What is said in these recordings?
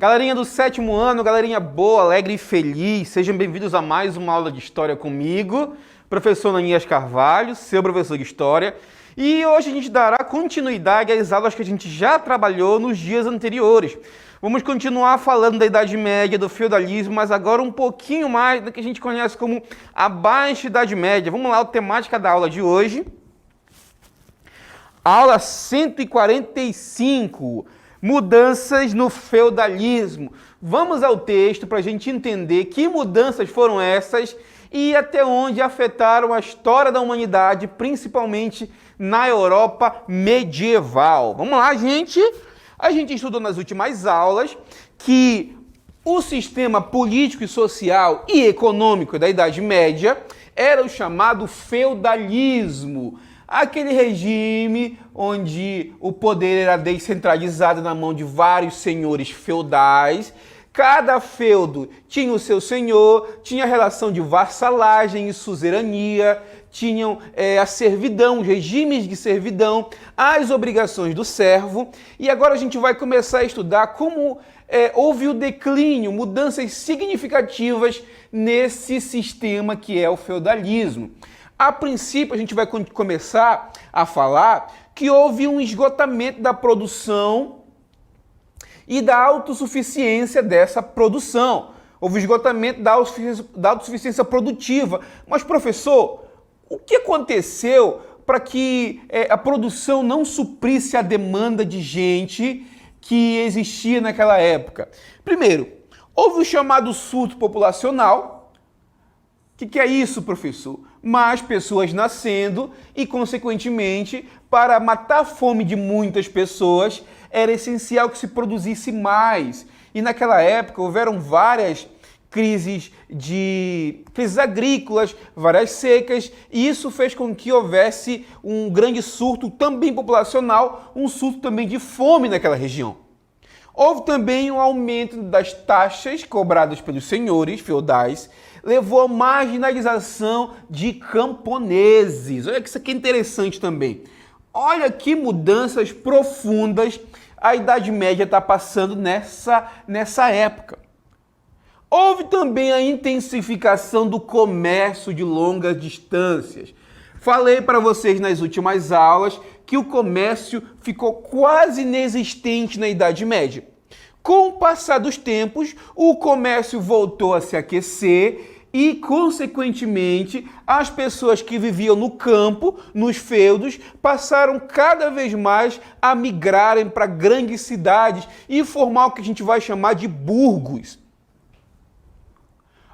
Galerinha do sétimo ano, galerinha boa, alegre e feliz, sejam bem-vindos a mais uma aula de História comigo, professor Ananias Carvalho, seu professor de História. E hoje a gente dará continuidade às aulas que a gente já trabalhou nos dias anteriores. Vamos continuar falando da Idade Média, do feudalismo, mas agora um pouquinho mais do que a gente conhece como a Baixa Idade Média. Vamos lá, a temática da aula de hoje. Aula 145, mudanças no feudalismo. Vamos ao texto para a gente entender que mudanças foram essas e até onde afetaram a história da humanidade, principalmente na Europa medieval. Vamos lá, gente. A gente estudou nas últimas aulas que o sistema político e social e econômico da Idade Média era o chamado feudalismo. Aquele regime onde o poder era descentralizado na mão de vários senhores feudais. Cada feudo tinha o seu senhor, tinha a relação de vassalagem e suzerania, tinham a servidão, os regimes de servidão, as obrigações do servo. E agora a gente vai começar a estudar como houve o declínio, mudanças significativas nesse sistema que é o feudalismo. A princípio, a gente vai começar a falar que houve um esgotamento da produção e da autossuficiência dessa produção. Houve esgotamento da autossuficiência produtiva. Mas, professor, o que aconteceu para que a produção não suprisse a demanda de gente que existia naquela época? Primeiro, houve o chamado surto populacional. O que é isso, professor? Mais pessoas nascendo e, consequentemente, para matar a fome de muitas pessoas, era essencial que se produzisse mais. E naquela época houveram várias crises agrícolas, várias secas, e isso fez com que houvesse um grande surto também populacional, um surto também de fome naquela região. Houve também um aumento das taxas cobradas pelos senhores feudais, levou à marginalização de camponeses. Olha que isso aqui é interessante também. Olha que mudanças profundas a Idade Média está passando nessa época. Houve também a intensificação do comércio de longas distâncias. Falei para vocês nas últimas aulas que o comércio ficou quase inexistente na Idade Média. Com o passar dos tempos, o comércio voltou a se aquecer e, consequentemente, as pessoas que viviam no campo, nos feudos, passaram cada vez mais a migrarem para grandes cidades e formar o que a gente vai chamar de burgos.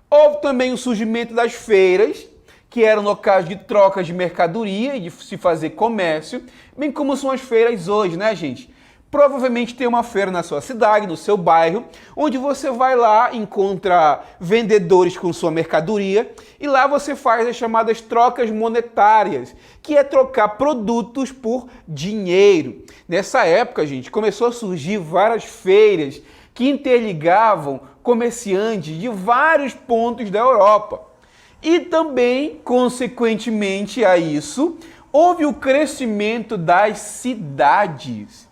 Houve também o surgimento das feiras, que eram locais de trocas de mercadoria e de se fazer comércio, bem como são as feiras hoje, né, gente? Provavelmente tem uma feira na sua cidade, no seu bairro, onde você vai lá, encontra vendedores com sua mercadoria e lá você faz as chamadas trocas monetárias, que é trocar produtos por dinheiro. Nessa época, gente, começou a surgir várias feiras que interligavam comerciantes de vários pontos da Europa. E também, consequentemente a isso, houve o crescimento das cidades.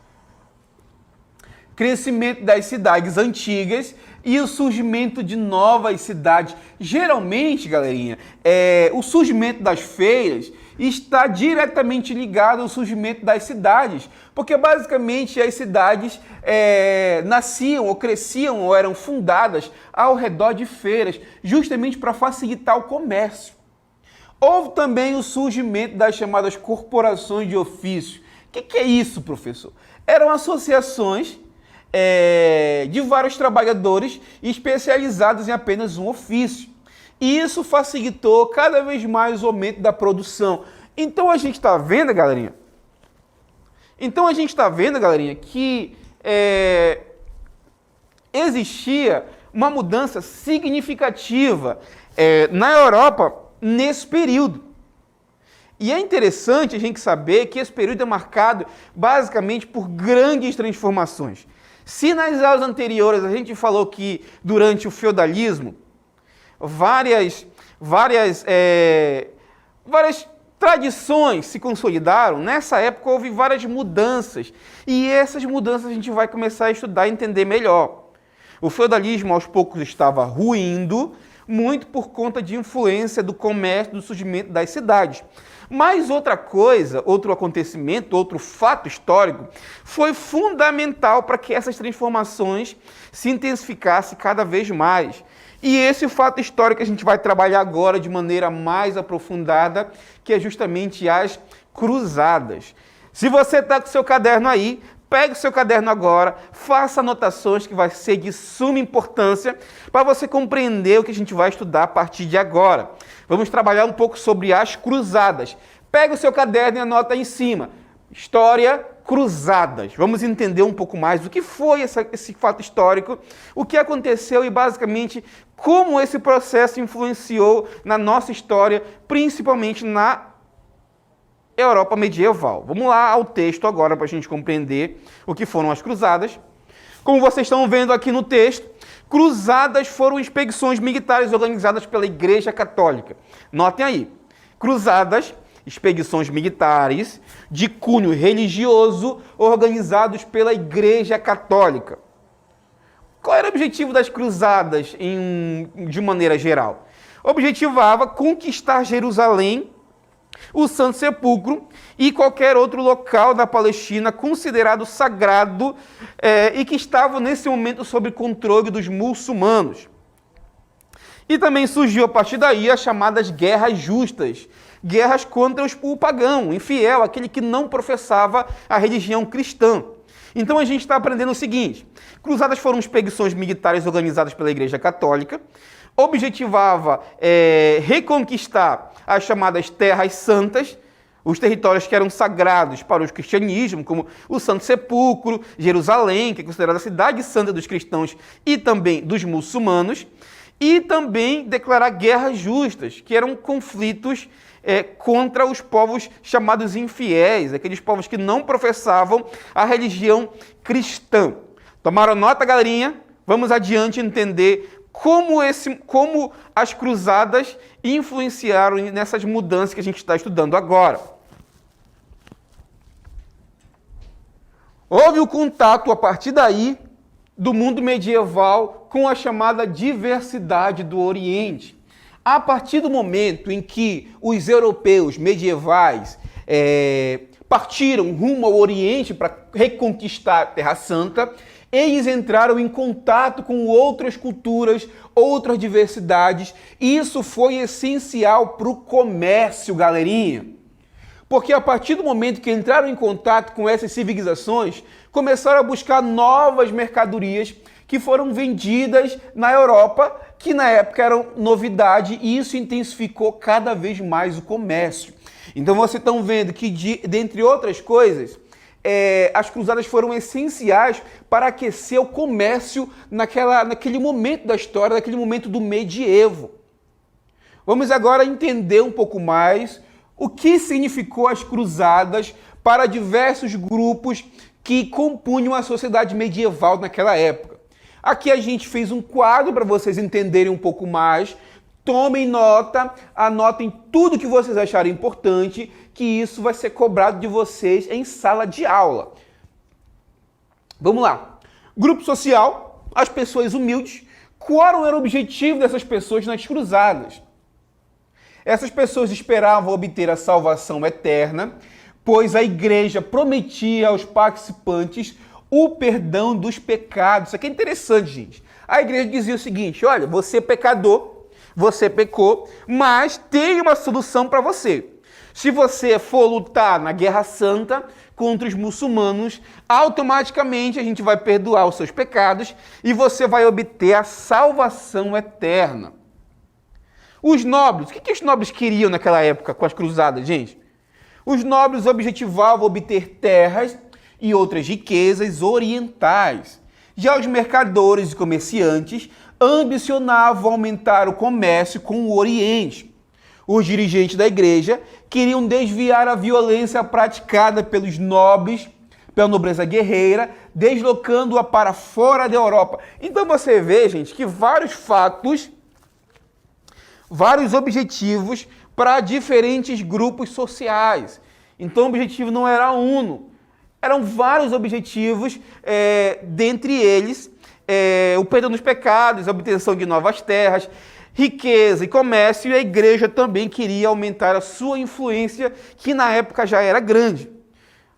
Crescimento das cidades antigas e o surgimento de novas cidades. Geralmente, galerinha, o surgimento das feiras está diretamente ligado ao surgimento das cidades, porque basicamente as cidades nasciam ou cresciam ou eram fundadas ao redor de feiras, justamente para facilitar o comércio. Houve também o surgimento das chamadas corporações de ofício. O que é isso, professor? Eram associações de vários trabalhadores especializados em apenas um ofício. E isso facilitou cada vez mais o aumento da produção. Então a gente está vendo, galerinha? Que existia uma mudança significativa na Europa nesse período. E é interessante a gente saber que esse período é marcado basicamente por grandes transformações. Se nas aulas anteriores a gente falou que durante o feudalismo várias tradições se consolidaram, nessa época houve várias mudanças. E essas mudanças a gente vai começar a estudar e entender melhor. O feudalismo aos poucos estava ruindo, muito por conta de influência do comércio, do surgimento das cidades. Mas outra coisa, outro acontecimento, outro fato histórico, foi fundamental para que essas transformações se intensificassem cada vez mais. E esse fato histórico que a gente vai trabalhar agora de maneira mais aprofundada, que é justamente as cruzadas. Se você está com o seu caderno aí, pegue o seu caderno agora, faça anotações que vai ser de suma importância para você compreender o que a gente vai estudar a partir de agora. Vamos trabalhar um pouco sobre as cruzadas. Pega o seu caderno e anota aí em cima. História, cruzadas. Vamos entender um pouco mais do que foi esse fato histórico, o que aconteceu e basicamente como esse processo influenciou na nossa história, principalmente na Europa medieval. Vamos lá ao texto agora para a gente compreender o que foram as cruzadas. Como vocês estão vendo aqui no texto, cruzadas foram expedições militares organizadas pela Igreja Católica. Notem aí, cruzadas, expedições militares de cunho religioso organizados pela Igreja Católica. Qual era o objetivo das cruzadas de maneira geral? Objetivava conquistar Jerusalém, o Santo Sepulcro e qualquer outro local da Palestina considerado sagrado e que estava nesse momento sob controle dos muçulmanos. E também surgiu a partir daí as chamadas guerras justas, guerras contra o pagão, o infiel, aquele que não professava a religião cristã. Então a gente está aprendendo o seguinte: cruzadas foram expedições militares organizadas pela Igreja Católica, objetivava reconquistar as chamadas terras santas, os territórios que eram sagrados para o cristianismo, como o Santo Sepulcro, Jerusalém, que é considerada a cidade santa dos cristãos e também dos muçulmanos, e também declarar guerras justas, que eram conflitos contra os povos chamados infiéis, aqueles povos que não professavam a religião cristã. Tomaram nota, galerinha? Vamos adiante entender como as cruzadas influenciaram nessas mudanças que a gente está estudando agora. Houve o contato, a partir daí, do mundo medieval com a chamada diversidade do Oriente. A partir do momento em que os europeus medievais partiram rumo ao Oriente para reconquistar a Terra Santa, eles entraram em contato com outras culturas, outras diversidades, e isso foi essencial para o comércio, galerinha. Porque a partir do momento que entraram em contato com essas civilizações, começaram a buscar novas mercadorias que foram vendidas na Europa, que na época eram novidade, e isso intensificou cada vez mais o comércio. Então vocês estão vendo que, dentre outras coisas, as cruzadas foram essenciais para aquecer o comércio naquele momento da história, naquele momento do medievo. Vamos agora entender um pouco mais o que significou as cruzadas para diversos grupos que compunham a sociedade medieval naquela época. Aqui a gente fez um quadro para vocês entenderem um pouco mais. Tomem nota, anotem tudo que vocês acharem importante, que isso vai ser cobrado de vocês em sala de aula. Vamos lá. Grupo social, as pessoas humildes. Qual era o objetivo dessas pessoas nas cruzadas? Essas pessoas esperavam obter a salvação eterna, pois a igreja prometia aos participantes o perdão dos pecados. Isso aqui é interessante, gente. A igreja dizia o seguinte: olha, você é pecador, você pecou, mas tem uma solução para você. Se você for lutar na Guerra Santa contra os muçulmanos, automaticamente a gente vai perdoar os seus pecados e você vai obter a salvação eterna. Os nobres, o que os nobres queriam naquela época com as cruzadas, gente? Os nobres objetivavam obter terras e outras riquezas orientais. Já os mercadores e comerciantes ambicionavam aumentar o comércio com o Oriente. Os dirigentes da igreja queriam desviar a violência praticada pelos nobres, pela nobreza guerreira, deslocando-a para fora da Europa. Então você vê, gente, que vários fatos, vários objetivos para diferentes grupos sociais. Então o objetivo não era uno, eram vários objetivos, dentre eles o perdão dos pecados, a obtenção de novas terras, riqueza e comércio, e a igreja também queria aumentar a sua influência, que na época já era grande.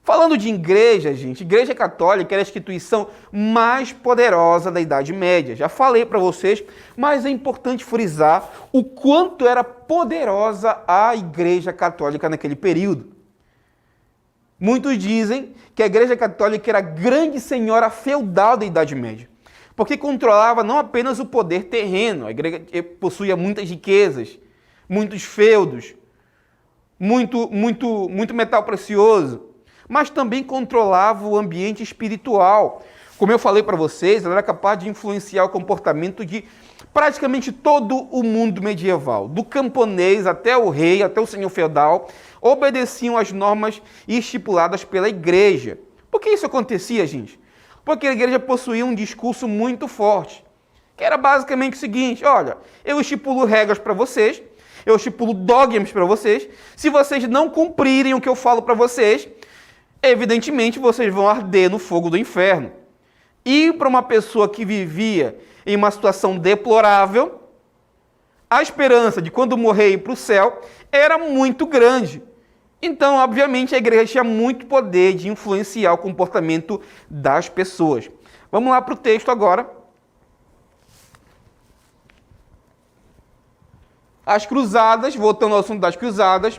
Falando de igreja, gente, Igreja Católica era a instituição mais poderosa da Idade Média. Já falei para vocês, mas é importante frisar o quanto era poderosa a Igreja Católica naquele período. Muitos dizem que a Igreja Católica era a grande senhora feudal da Idade Média, porque controlava não apenas o poder terreno, a igreja possuía muitas riquezas, muitos feudos, muito metal precioso, mas também controlava o ambiente espiritual. Como eu falei para vocês, ela era capaz de influenciar o comportamento de praticamente todo o mundo medieval, do camponês até o rei, até o senhor feudal, obedeciam às normas estipuladas pela igreja. Por que isso acontecia, gente? Porque a igreja possuía um discurso muito forte, que era basicamente o seguinte: olha, eu estipulo regras para vocês, eu estipulo dogmas para vocês, se vocês não cumprirem o que eu falo para vocês, evidentemente vocês vão arder no fogo do inferno. E para uma pessoa que vivia em uma situação deplorável, a esperança de quando morrer ir para o céu era muito grande. Então, obviamente, a igreja tinha muito poder de influenciar o comportamento das pessoas. Vamos lá para o texto agora. As cruzadas, voltando ao assunto das cruzadas,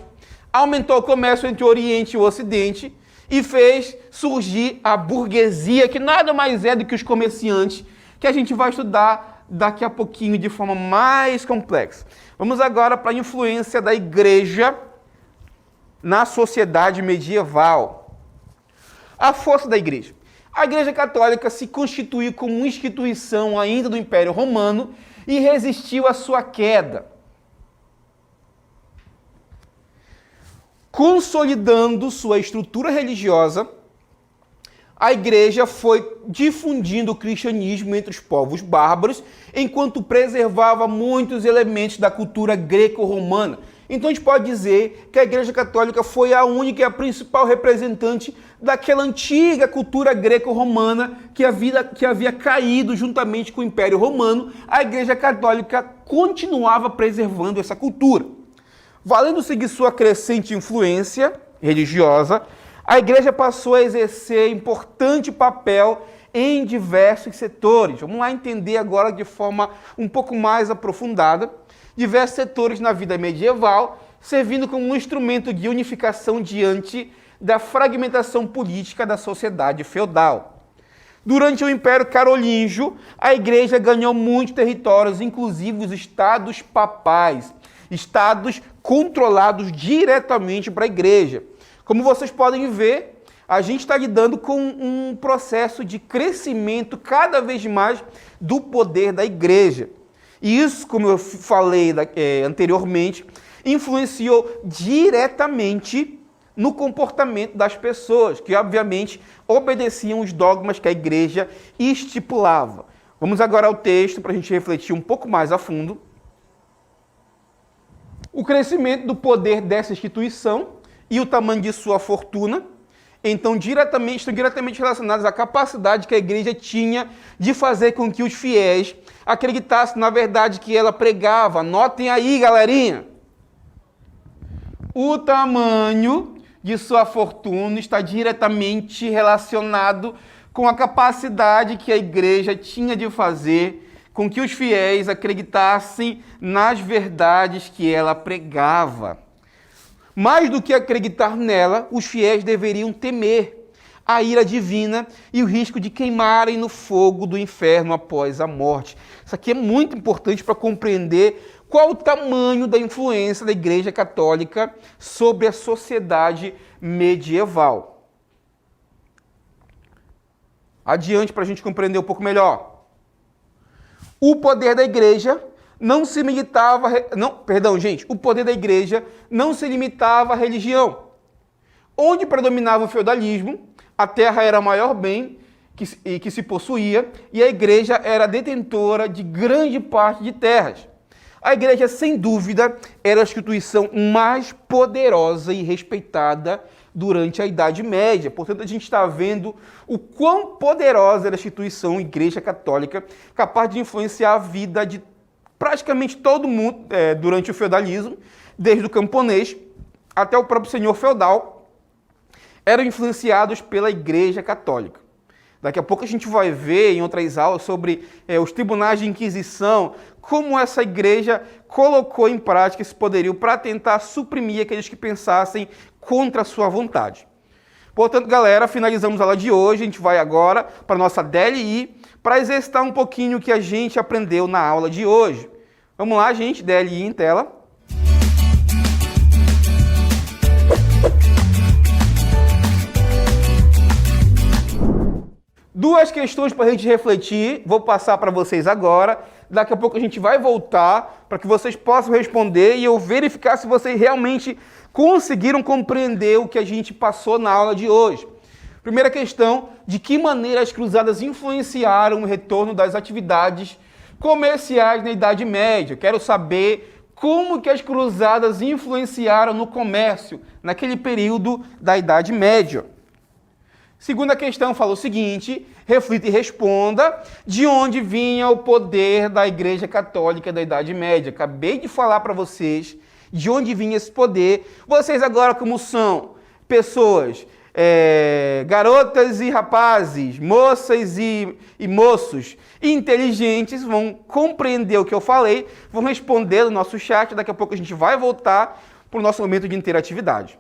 aumentou o comércio entre o Oriente e o Ocidente e fez surgir a burguesia, que nada mais é do que os comerciantes, que a gente vai estudar daqui a pouquinho de forma mais complexa. Vamos agora para a influência da igreja na sociedade medieval. A força da igreja. A Igreja Católica se constituiu como uma instituição ainda do Império Romano e resistiu à sua queda, consolidando sua estrutura religiosa. A igreja foi difundindo o cristianismo entre os povos bárbaros, enquanto preservava muitos elementos da cultura greco-romana. Então a gente pode dizer que a Igreja Católica foi a única e a principal representante daquela antiga cultura greco-romana que havia caído juntamente com o Império Romano. A Igreja Católica continuava preservando essa cultura. Valendo-se de sua crescente influência religiosa, a igreja passou a exercer importante papel em diversos setores. Vamos lá entender agora de forma um pouco mais aprofundada diversos setores na vida medieval, servindo como um instrumento de unificação diante da fragmentação política da sociedade feudal. Durante o Império Carolíngio, a igreja ganhou muitos territórios, inclusive os estados papais, estados controlados diretamente para a igreja. Como vocês podem ver, a gente está lidando com um processo de crescimento cada vez mais do poder da igreja. E isso, como eu falei anteriormente, influenciou diretamente no comportamento das pessoas, que obviamente obedeciam os dogmas que a igreja estipulava. Vamos agora ao texto para a gente refletir um pouco mais a fundo. O crescimento do poder dessa instituição e o tamanho de sua fortuna, então estão diretamente relacionados à capacidade que a igreja tinha de fazer com que os fiéis acreditassem na verdade que ela pregava. Anotem aí, galerinha. O tamanho de sua fortuna está diretamente relacionado com a capacidade que a igreja tinha de fazer com que os fiéis acreditassem nas verdades que ela pregava. Mais do que acreditar nela, os fiéis deveriam temer a ira divina e o risco de queimarem no fogo do inferno após a morte. Isso aqui é muito importante para compreender qual o tamanho da influência da Igreja Católica sobre a sociedade medieval. Adiante para a gente compreender um pouco melhor. O poder da igreja não se limitava... O poder da igreja não se limitava à religião. Onde predominava o feudalismo, a terra era o maior bem que se possuía e a igreja era detentora de grande parte de terras. A igreja, sem dúvida, era a instituição mais poderosa e respeitada durante a Idade Média. Portanto, a gente está vendo o quão poderosa era a instituição Igreja Católica, capaz de influenciar a vida de praticamente todo mundo durante o feudalismo, desde o camponês até o próprio senhor feudal, eram influenciados pela Igreja Católica. Daqui a pouco a gente vai ver em outras aulas sobre os tribunais de Inquisição, como essa igreja colocou em prática esse poderio para tentar suprimir aqueles que pensassem contra a sua vontade. Portanto, galera, finalizamos a aula de hoje. A gente vai agora para a nossa DLI para exercitar um pouquinho o que a gente aprendeu na aula de hoje. Vamos lá, gente, DLI em tela. Duas questões para a gente refletir, vou passar para vocês agora. Daqui a pouco a gente vai voltar para que vocês possam responder e eu verificar se vocês realmente conseguiram compreender o que a gente passou na aula de hoje. Primeira questão, de que maneira as cruzadas influenciaram o retorno das atividades comerciais na Idade Média? Eu quero saber como que as cruzadas influenciaram no comércio naquele período da Idade Média. Segunda questão fala o seguinte, reflita e responda, de onde vinha o poder da Igreja Católica da Idade Média? Acabei de falar para vocês de onde vinha esse poder. Vocês agora, como são pessoas, garotas e rapazes, moças e moços inteligentes, vão compreender o que eu falei, vão responder no nosso chat, daqui a pouco a gente vai voltar para o nosso momento de interatividade.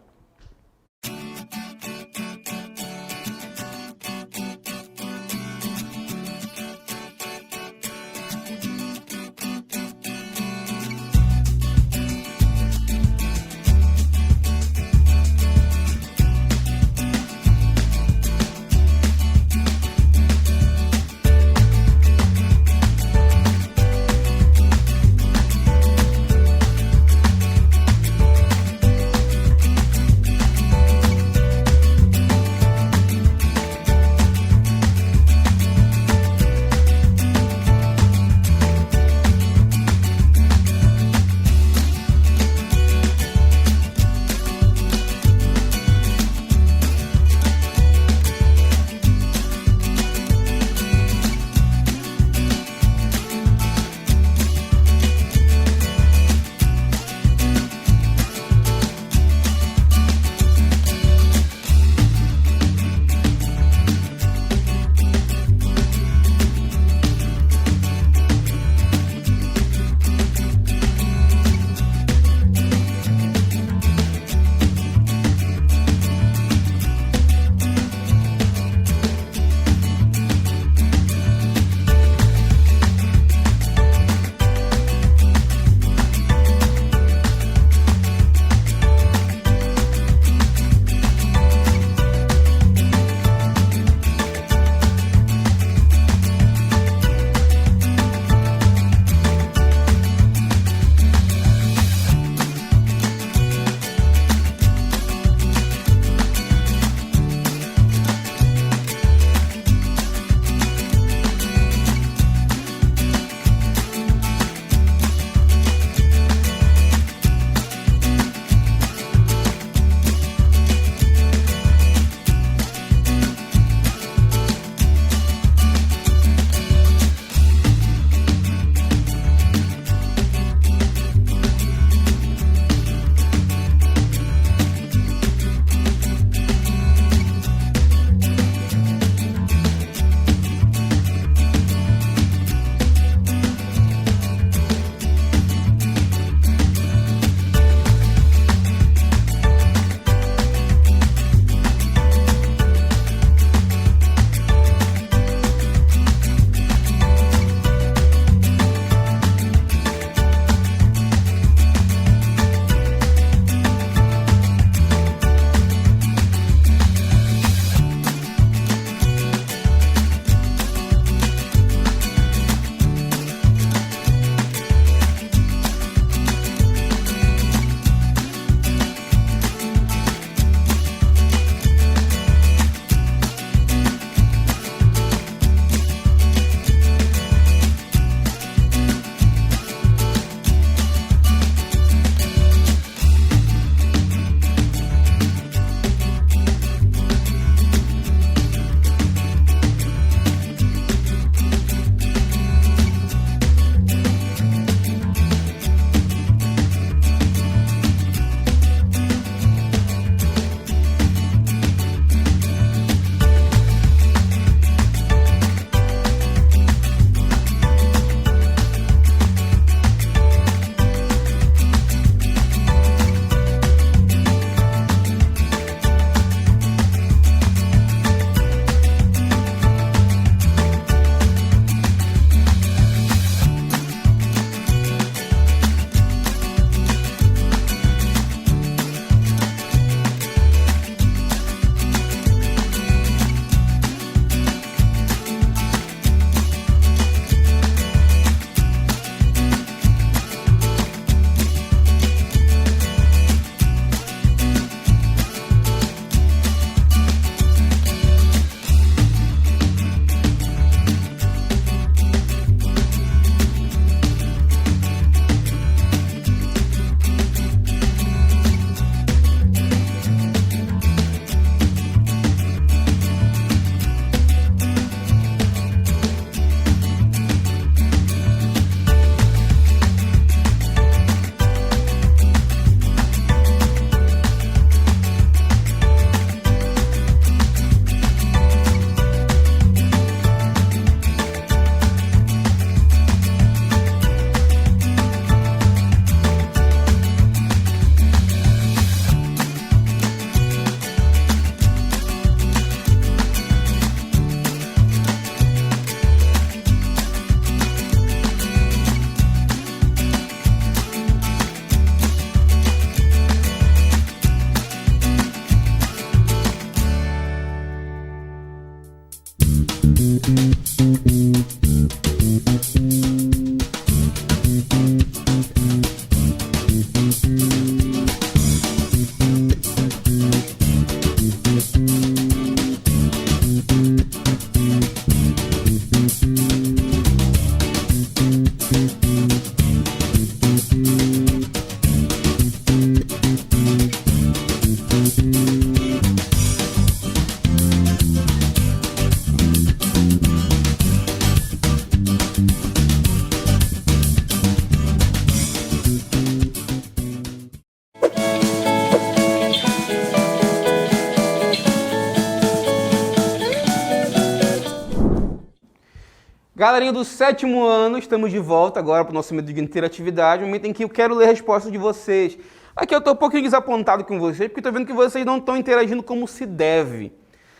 Galerinha do 7º ano, estamos de volta agora para o nosso momento de interatividade, um momento em que eu quero ler a resposta de vocês. Aqui eu estou um pouquinho desapontado com vocês, porque estou vendo que vocês não estão interagindo como se deve.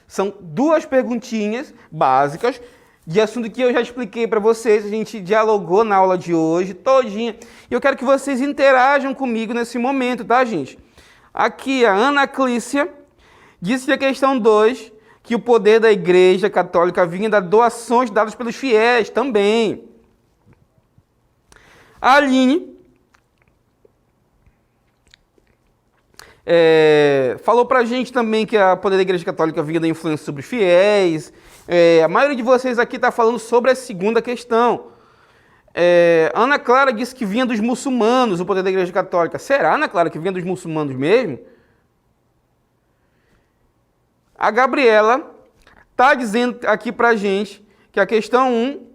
São 2 perguntinhas básicas de assunto que eu já expliquei para vocês, a gente dialogou na aula de hoje, todinha. E eu quero que vocês interajam comigo nesse momento, tá, gente? Aqui a Ana Clícia disse que a questão 2, que o poder da Igreja Católica vinha das doações dadas pelos fiéis também. A Aline falou pra gente também que o poder da Igreja Católica vinha da influência sobre os fiéis. A maioria de vocês aqui está falando sobre a segunda questão. Ana Clara disse que vinha dos muçulmanos o poder da Igreja Católica. Será, Ana Clara, que vinha dos muçulmanos mesmo? A Gabriela está dizendo aqui pra gente que a questão 1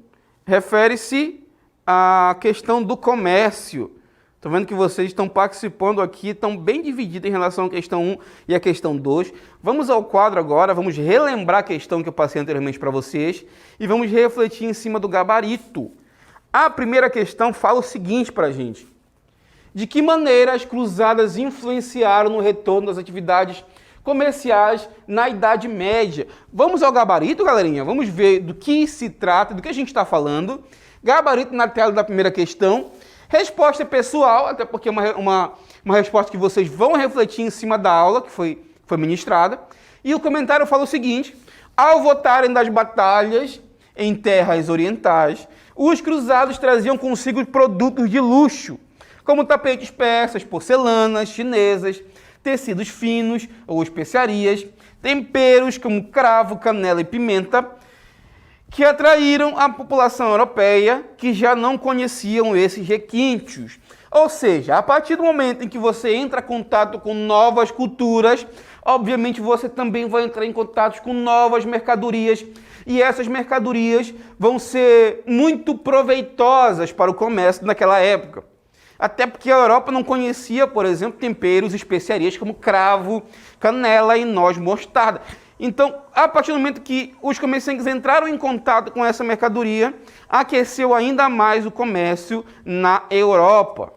refere-se à questão do comércio. Estou vendo que vocês estão participando aqui, estão bem divididos em relação à questão 1 e à questão 2. Vamos ao quadro agora, vamos relembrar a questão que eu passei anteriormente para vocês e vamos refletir em cima do gabarito. A primeira questão fala o seguinte para a gente. De que maneira as cruzadas influenciaram no retorno das atividades comerciais na Idade Média? Vamos ao gabarito, galerinha? Vamos ver do que se trata, do que a gente está falando. Gabarito na tela da primeira questão. Resposta pessoal, até porque é uma resposta que vocês vão refletir em cima da aula que foi ministrada. E o comentário fala o seguinte: ao voltarem das batalhas em terras orientais, os cruzados traziam consigo produtos de luxo, como tapetes persas, porcelanas chinesas, tecidos finos ou especiarias, temperos como cravo, canela e pimenta, que atraíram a população europeia que já não conheciam esses requintes. Ou seja, a partir do momento em que você entra em contato com novas culturas, obviamente você também vai entrar em contato com novas mercadorias, e essas mercadorias vão ser muito proveitosas para o comércio naquela época. Até porque a Europa não conhecia, por exemplo, temperos e especiarias como cravo, canela e noz mostarda. Então, a partir do momento que os comerciantes entraram em contato com essa mercadoria, aqueceu ainda mais o comércio na Europa.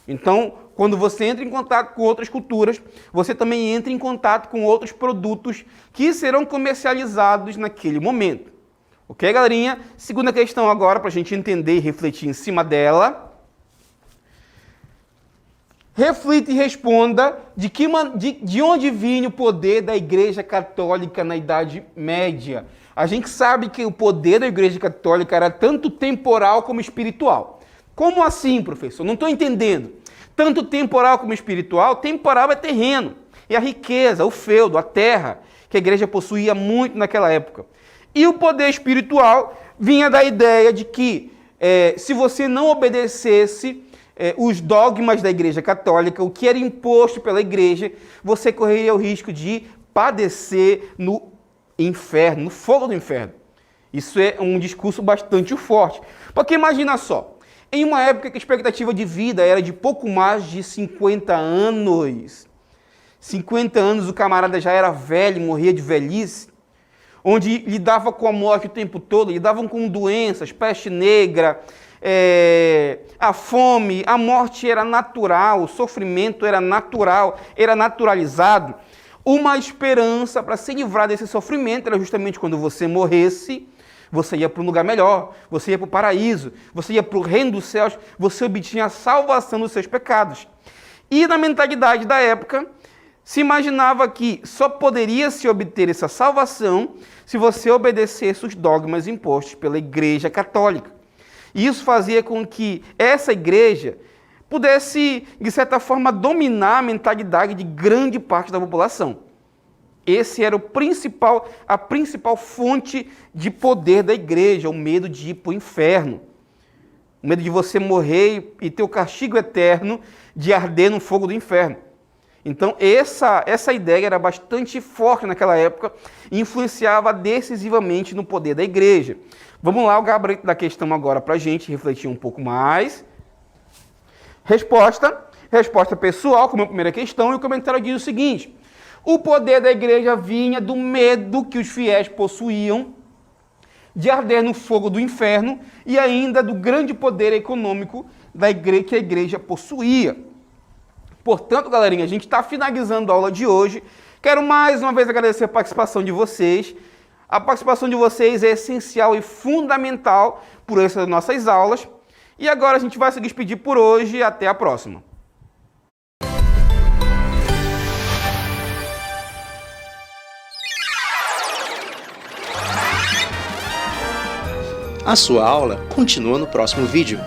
Então, quando você entra em contato com outras culturas, você também entra em contato com outros produtos que serão comercializados naquele momento. Ok, galerinha? Segunda questão agora, para a gente entender e refletir em cima dela. Reflita e responda de onde vinha o poder da Igreja Católica na Idade Média. A gente sabe que o poder da Igreja Católica era tanto temporal como espiritual. Como assim, professor? Não estou entendendo. Tanto temporal como espiritual, temporal é terreno. É a riqueza, o feudo, a terra, que a igreja possuía muito naquela época. E o poder espiritual vinha da ideia de que se você não obedecesse os dogmas da Igreja Católica, o que era imposto pela Igreja, você correria o risco de padecer no inferno, no fogo do inferno. Isso é um discurso bastante forte. Porque imagina só, em uma época que a expectativa de vida era de pouco mais de 50 anos, 50 anos o camarada já era velho, morria de velhice, onde lidava com a morte o tempo todo, lidavam com doenças, peste negra, a fome, a morte era natural, o sofrimento era natural, era naturalizado. Uma esperança para se livrar desse sofrimento era justamente quando você morresse, você ia para um lugar melhor, você ia para o paraíso, você ia para o reino dos céus, você obtinha a salvação dos seus pecados. E na mentalidade da época, se imaginava que só poderia se obter essa salvação se você obedecesse os dogmas impostos pela Igreja Católica. E isso fazia com que essa igreja pudesse, de certa forma, dominar a mentalidade de grande parte da população. Esse era a principal fonte de poder da igreja, o medo de ir para o inferno. O medo de você morrer e ter o castigo eterno de arder no fogo do inferno. Então, essa ideia era bastante forte naquela época e influenciava decisivamente no poder da igreja. Vamos lá, o gabarito da questão agora para a gente refletir um pouco mais. Resposta pessoal, como a primeira questão, e o comentário diz o seguinte: o poder da igreja vinha do medo que os fiéis possuíam de arder no fogo do inferno e ainda do grande poder econômico que a igreja possuía. Portanto, galerinha, a gente está finalizando a aula de hoje. Quero mais uma vez agradecer a participação de vocês. A participação de vocês é essencial e fundamental por essas nossas aulas. E agora a gente vai se despedir por hoje e até a próxima. A sua aula continua no próximo vídeo.